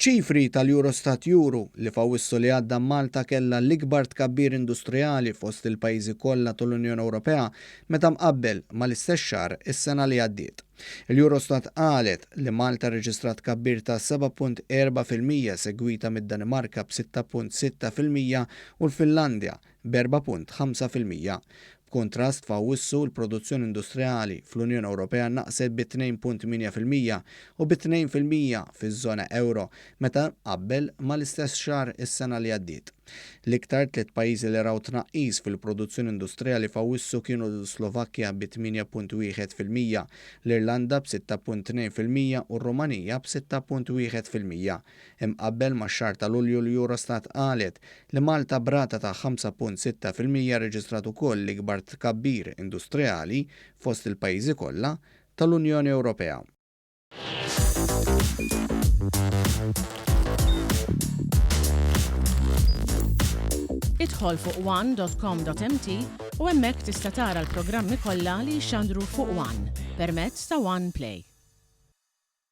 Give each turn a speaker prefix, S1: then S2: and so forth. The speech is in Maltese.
S1: ċifri tal-Eurostat juru li fawissu li għadda Malta kellha l-ikbar tkabbir industrijali fost il-pajjiżi kollha tal-Unjoni Ewropea meta mqabbel mal-istess xahar is-sena li għaddiet. Il-Eurostat qalet li Malta reġistrat tkabbir ta' 7.4% segwita mid-Danimarka b'6.6% u l-Finlandja b'4.5%. B'kontrast fawissu l-produzzjoni industrijali fl-Unjoni Ewropea naqset b'2.8% u b'2% fiż-żona euro meta qabbel mal-istess xahar is-sena li għaddiet. L-iktar tliet pajjiżi li raw tnaqqis fil-produzzjoni industrijali fawissu kienu l-Slovakkja b'8.1%, l-Irlanda b'6.2% u r-Rumanija b'6.1%. Imqabbel max-xahar ta' Lulju l-Eurostat qalet li Malta brata ta' 5.6% reġistrat ukoll l-ikbar tkabbir industrijali fost il-pajjiżi kollha tal-Unjoni Ewropea.
S2: Idħol fuq one.com.mt u hemmhekk tista' tara l-programmi kollha li jxandru fuq One permezz ta' One Play.